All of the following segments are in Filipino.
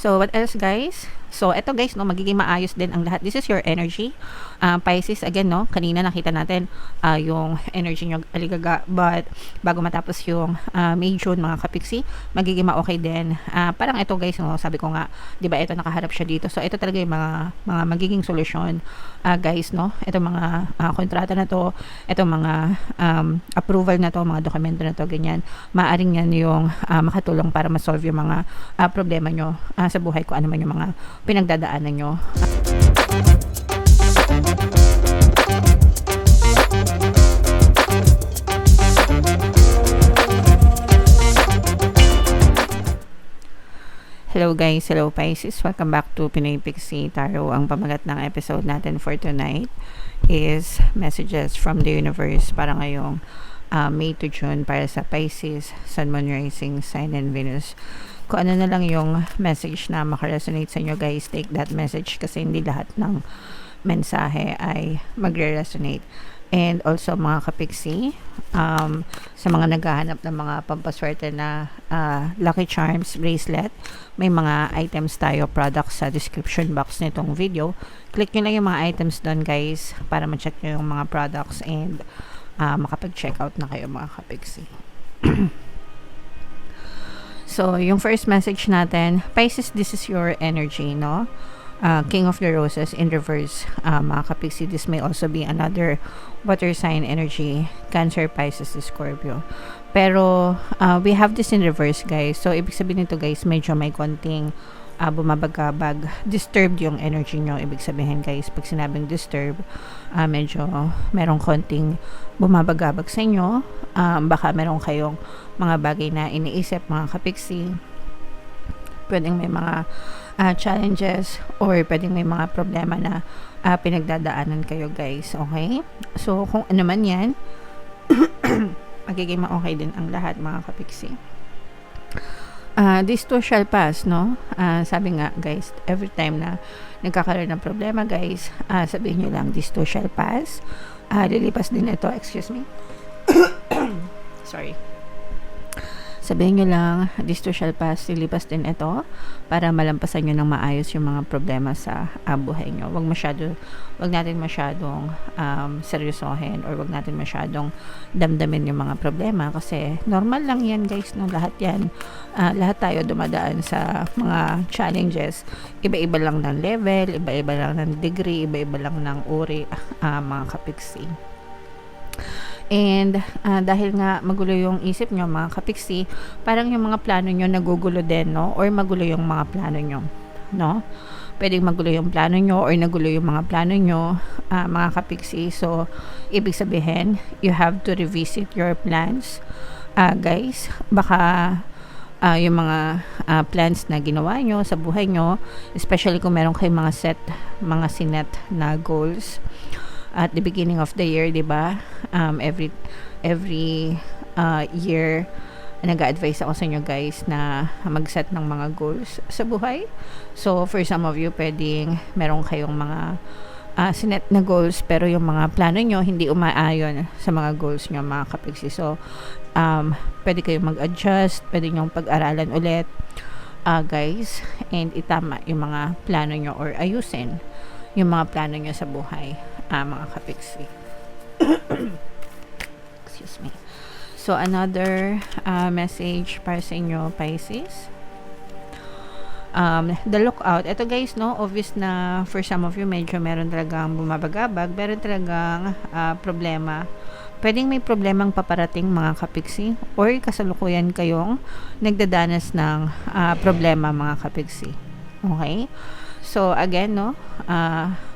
So, what else guys? So, eto guys, no, magiging maayos din ang lahat. This is your energy. Pisces, again, no, kanina nakita natin yung energy nyo aligaga. But, bago matapos yung May, June, mga kapiksi, magiging ma-okay din. Parang ito guys, no, sabi ko nga, di ba, ito nakaharap siya dito. So, ito talaga yung mga magiging solusyon, guys, no. Ito mga kontrata na to, ito mga approval na to, mga dokumento na to, ganyan. Maaring yan yung makatulong para ma-solve yung mga problema nyo sa buhay ko, ano man yung mga pinagdadaanan nyo. Hello guys, hello Pisces, welcome back to Pinoy Pixie Tarot. Ang pamagat ng episode natin for tonight is messages from the universe para ngayong May to June para sa Pisces, Sun, Moon, Rising, Sign, and Venus. Kung ano na lang yung message na makaresonate sa inyo guys, take that message kasi hindi lahat ng mensahe ay magre-resonate. And also mga kapiksi, sa mga naghahanap ng mga pampaswerte na Lucky Charms bracelet, may mga items tayo, products sa description box nitong video. Click nyo lang yung mga items doon guys para ma-check nyo yung mga products and makapag-check out na kayo mga kapiksi. So, yung first message natin, Pisces, this is your energy, no? King of the Roses in reverse, mga kapiksi. This may also be another water sign energy, Cancer, Pisces, Scorpio. Pero, we have this in reverse, guys. So, ibig sabihin nito, guys, medyo may konting bumabagabag, disturbed yung energy nyo. Ibig sabihin, guys, pag sinabing disturb, medyo merong konting bumabagabag sa inyo. Baka meron kayong mga bagay na iniisip, mga kapiksi. Pwedeng may mga challenges or pwedeng may mga problema na pinagdadaanan kayo, guys. Okay? So, kung ano man yan, magiging ma-okay din ang lahat, mga kapiksi. This too shall pass, no? Sabi nga, guys, every time na nagkakaroon ng problema, guys, sabihin nyo lang, this too shall pass. Lilipas din ito, excuse me. Sorry. Sabihin nyo lang, this too shall pass, lilipas din ito para malampasan nyo ng maayos yung mga problema sa buhay nyo. Wag natin masyadong seryosohin or wag natin masyadong damdamin yung mga problema kasi normal lang yan guys, no? Lahat yan, lahat tayo dumadaan sa mga challenges. Iba-iba lang ng level, iba-iba lang ng degree, iba-iba lang ng uri, mga kapiksi. And dahil nga magulo yung isip nyo, mga kapiksi, parang yung mga plano nyo nagugulo din, no? Or magulo yung mga plano nyo, no? Pwedeng magulo yung plano nyo or nagulo yung mga plano nyo, mga kapiksi. So, ibig sabihin, you have to revisit your plans, guys. Baka yung mga plans na ginawa nyo sa buhay nyo, especially kung meron kayong mga sinet na goals at the beginning of the year, di ba? Every year, nag-a-advise ako sa inyo guys na mag-set ng mga goals sa buhay. So, for some of you, pwedeng meron kayong mga sinet na goals pero yung mga plano nyo hindi umaayon sa mga goals nyo, mga kapiksi. So, pwede kayong mag-adjust, pwede nyong pag-aralan ulit, guys, and itama yung mga plano nyo or ayusin yung mga plano nyo sa buhay, mga kapiksi. Excuse me. So, another message para sa inyo, Pisces. The lookout. Ito guys, no, obvious na for some of you, medyo meron talagang bumabagabag, meron talagang problema. Pwedeng may problemang paparating, mga kapiksi, or kasalukuyan kayong nagdadanas ng problema, mga kapiksi. Okay? So, again, no,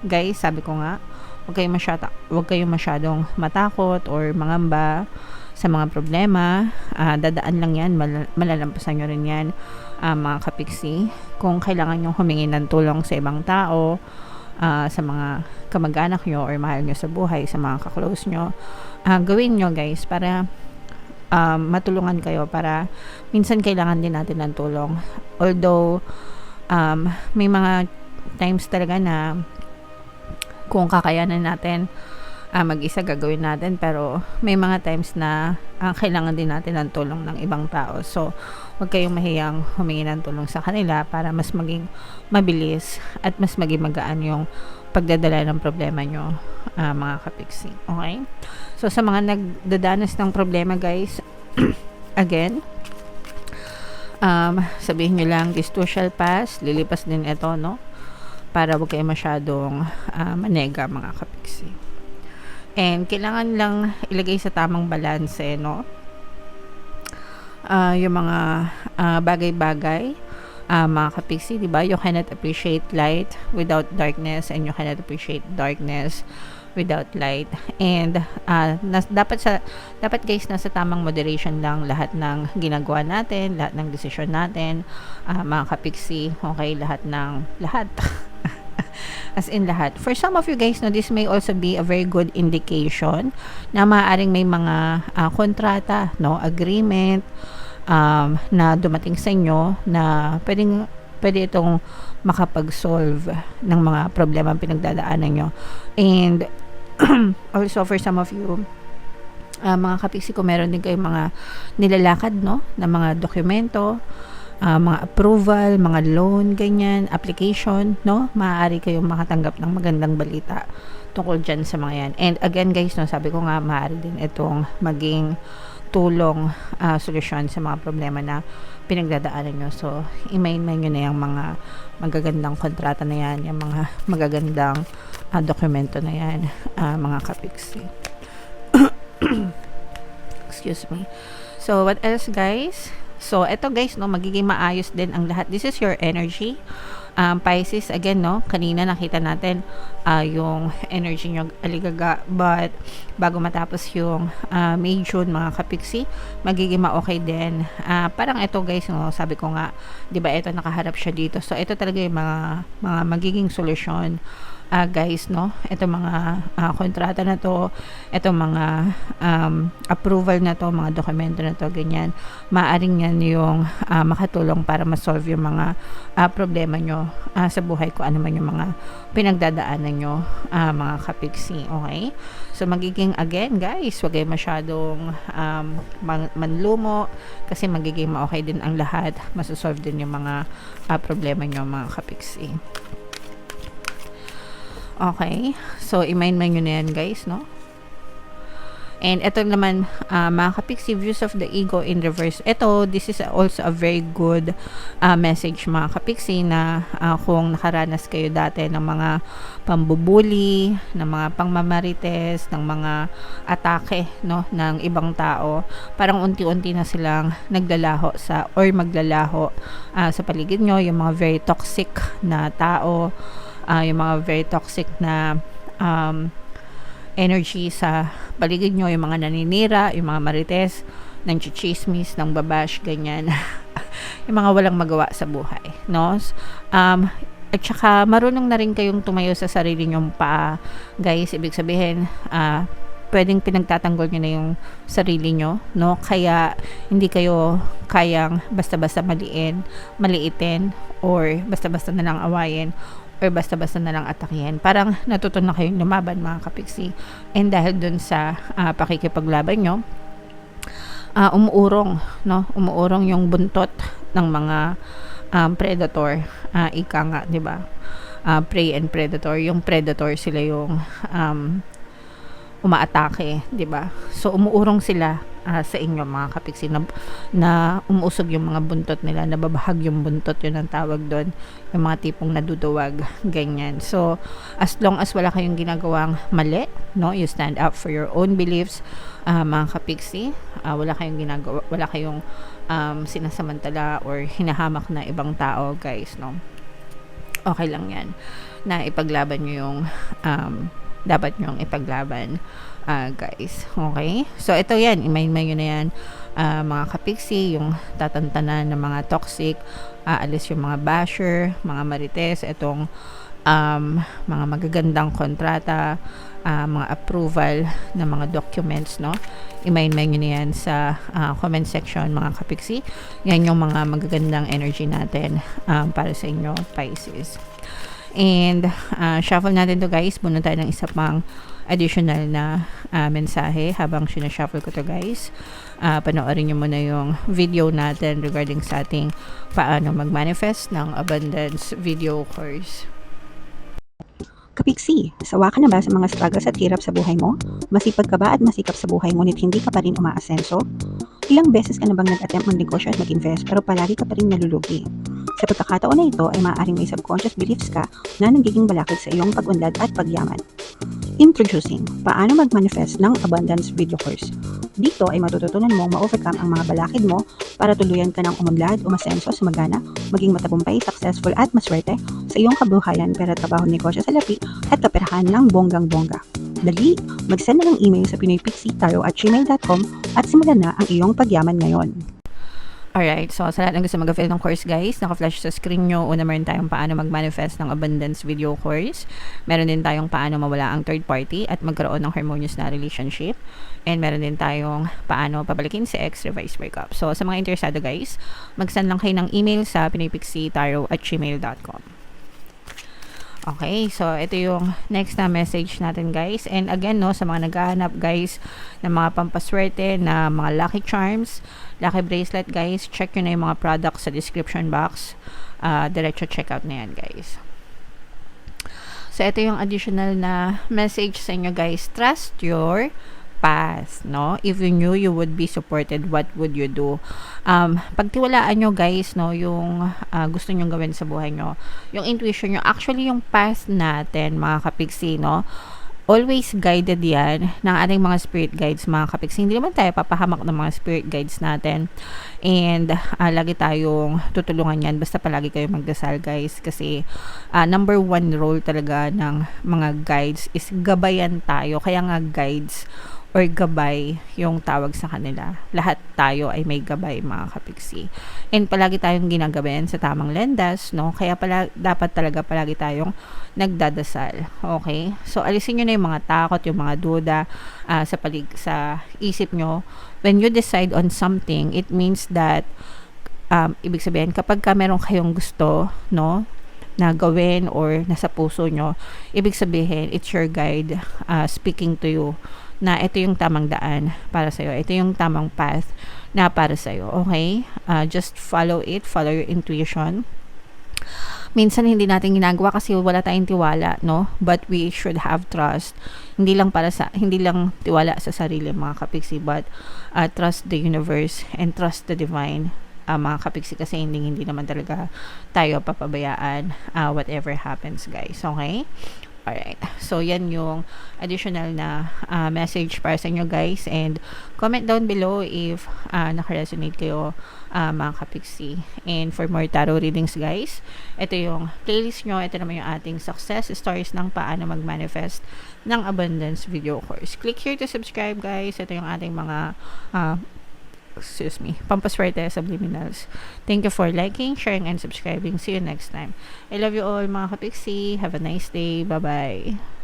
guys, sabi ko nga, huwag kayong masyadong matakot or mangamba sa mga problema. Dadaan lang yan, malalampasan nyo rin yan, mga kapiksi. Kung kailangan nyo humingi ng tulong sa ibang tao, sa mga kamag-anak nyo or mahal nyo sa buhay, sa mga kaklose nyo, gawin nyo guys para matulungan kayo, para minsan kailangan din natin ng tulong. Although may mga times talaga na kung kakayanan natin mag-isa gagawin natin, pero may mga times na kailangan din natin ng tulong ng ibang tao. So huwag kayong mahiyang humingi ng tulong sa kanila para mas maging mabilis at mas maging magaan yung pagdadala ng problema nyo, mga kapiksi. Okay? So, sa mga nagdadanas ng problema, guys, again, sabihin nyo lang, this too shall pass, lilipas din ito, no? Para huwag kayo masyadong manega, mga kapiksi. And kailangan lang ilagay sa tamang balanse, no? Yung mga bagay-bagay, mga kapiksi, di ba? You cannot appreciate light without darkness, and you cannot appreciate darkness without light. And dapat guys, nasa tamang moderation lang lahat ng ginagawa natin, lahat ng desisyon natin, mga kapiksi. Okay, lahat as in lahat. For some of you guys, no, this may also be a very good indication na maaaring may mga kontrata, no, agreement na dumating sa inyo na pwede itong makapag-solve ng mga problema pinagdadaanan nyo. And also for some of you, mga kapiksi ko, meron din kayong mga nilalakad, no, na mga dokumento, mga approval, mga loan, ganyan, application, no? Maaari kayong makatanggap ng magandang balita tungkol dyan sa mga yan. And again guys, no, sabi ko nga, maaari din itong maging tulong, solusyon sa mga problema na pinagdadaanan nyo. So, i-main-main nyo na yung mga magagandang kontrata na yan, yung mga magagandang dokumento na yan, mga kapiksi. Excuse me. So, what else guys? So, eto guys, no, magiging maayos din ang lahat. This is your energy. Pisces, again, no, kanina nakita natin yung energy nyo aligaga. But, bago matapos yung May, June, mga kapiksi, magiging ma-okay din. Parang eto guys, no, sabi ko nga, di ba, eto nakaharap siya dito. So, ito talaga yung mga magiging solusyon. Guys, no, ito mga kontrata na to, ito mga approval na to, mga dokumento na to, ganyan, maaring yan yung makatulong para ma-solve yung mga problema nyo sa buhay, ko ano man yung mga pinagdadaanan nyo, mga kapiksi. Okay, so magiging, again guys, wag kayo masyadong manlumo, kasi magiging ma-okay din ang lahat, masosolve din yung mga problema nyo, mga kapiksi. Okay, so i-mind-mind nyo na yan guys, no? And ito naman, mga kapiksi, views of the ego in reverse. Ito, this is also a very good message, mga kapiksi, na kung nakaranas kayo dati ng mga pambubuli, ng mga pangmamarites, ng mga atake, no, ng ibang tao, parang unti-unti na silang naglalaho or maglalaho sa paligid nyo, yung mga very toxic na tao, yung mga very toxic na energy sa paligid nyo, yung mga naninira, yung mga marites, ng chichismis, ng babash, ganyan. Yung mga walang magawa sa buhay, no? At saka marunong na rin kayong tumayo sa sarili nyong paa, guys. Ibig sabihin, pwedeng pinagtatanggol nyo na yung sarili nyo, no? Kaya hindi kayo kayang basta-basta maliitin, or basta-basta na lang awayin, or basta-basta na lang atakihin. Parang natutunan na kayong lumaban, mga kapiksi. And dahil dun sa pakikipaglaban nyo, umuurong, no? Umuurong yung buntot ng mga predator. Ika nga, di ba? Prey and predator. Yung predator, sila yung umaatake, di ba? So, umuurong sila sa inyo, mga kapiksi, na umuusog yung mga buntot nila, nababahag yung buntot, yun ang tawag doon, yung mga tipong naduduwag, ganyan. So, as long as wala kayong ginagawang mali, no, you stand up for your own beliefs, mga kapiksi, wala kayong sinasamantala or hinahamak na ibang tao, guys, no, okay lang yan, na ipaglaban nyo yung dapat nyong ipaglaban, guys. Okay? So, ito yan. I-mind nyo na yan, mga kapiksi, yung tatantanan ng mga toxic, alis yung mga basher, mga marites, itong mga magagandang kontrata, mga approval ng mga documents, no? I-mind nyo na yan sa comment section, mga kapiksi. Yan yung mga magagandang energy natin para sa inyo, Pisces. And shuffle natin to guys. Muna tayo ng isa pang additional na mensahe habang sinashuffle ko to guys. Panoorin nyo muna yung video natin regarding sa ating paano mag-manifest ng abundance video course. Kapiksi, sawa ka na ba sa mga struggles at hirap sa buhay mo? Masipag ka ba at masikap sa buhay ngunit hindi ka pa rin umaasenso? Ilang beses ka na bang nag-attempt mag-negosyo at mag-invest pero palagi ka pa rin nalulugi? Sa pagkakataon na ito ay maaaring may subconscious beliefs ka na nagiging balakid sa iyong pag-unlad at pagyaman. Introducing, paano mag-manifest ng abundance video course. Dito ay matututunan mong ma-overcome ang mga balakid mo para tuluyan ka ng umunlad, umasenso, sumagana, maging matagumpay, successful at maswerte sa iyong kabuhayan, pera, trabaho, negosyo, salapi at kaperahan ng bonggang-bongga. Dali, mag-send na ng email sa pinoypixie@gmail.com at simulan na ang iyong pagyaman ngayon. Alright, so sa lahat ng gusto mag-avail ng course guys, naka-flash sa screen nyo. Una meron tayong paano mag-manifest ng abundance video course. Meron din tayong paano mawala ang third party at magkaroon ng harmonious na relationship. And meron din tayong paano pabalikin si ex, revise breakup. So sa mga interesado guys, mag-send lang kayo ng email sa pinoypixie@gmail.com. Okay, so ito yung next na message natin guys. And again, no, sa mga naghahanap guys ng mga pampaswerte na mga lucky charms, lucky bracelet guys, check nyo na yung mga products sa description box. Diretso check out na yan guys. So ito yung additional na message sa inyo guys. Trust your path, no? If you knew you would be supported, what would you do? Pagtiwalaan nyo guys, no, yung gusto nyo gawin sa buhay nyo, yung intuition nyo, actually yung path natin mga kapiksi, no, always guided yan ng ating mga spirit guides mga kapiksi. Hindi naman tayo papahamak ng mga spirit guides natin, and lagi tayong tutulungan yan, basta palagi kayo magdasal guys, kasi number one role talaga ng mga guides is gabayan tayo. Kaya nga guides or gabay yung tawag sa kanila. Lahat tayo ay may gabay mga kapiksi. And palagi tayong ginagabayan sa tamang landas, no? Kaya dapat talaga palagi tayong nagdadasal. Okay? So alisin nyo na yung mga takot, yung mga duda sa isip nyo. When you decide on something, it means that ibig sabihin, kapag meron kayong gusto, no, na gawin or nasa puso nyo, ibig sabihin, it's your guide speaking to you na ito yung tamang daan para sa'yo. Ito yung tamang path na para sa'yo. Okay? Just follow it. Follow your intuition. Minsan hindi natin ginagawa kasi wala tayong tiwala, no? But we should have trust. Hindi lang tiwala sa sarili mga kapiksi, but trust the universe and trust the divine. Mga kapiksi, kasi hindi naman talaga tayo papabayaan whatever happens guys. Okay? Alright, so yan yung additional na message para sa inyo guys, and comment down below if naka-resonate kayo mga kapiksi. And for more tarot readings guys, ito yung playlist nyo. Ito naman yung ating success stories ng paano mag-manifest ng abundance video course. Click here to subscribe guys. Ito yung ating mga pampaswerte subliminals. Thank you for liking, sharing, and subscribing. See you next time. I love you all mga kapiksi. Have a nice day. Bye-bye.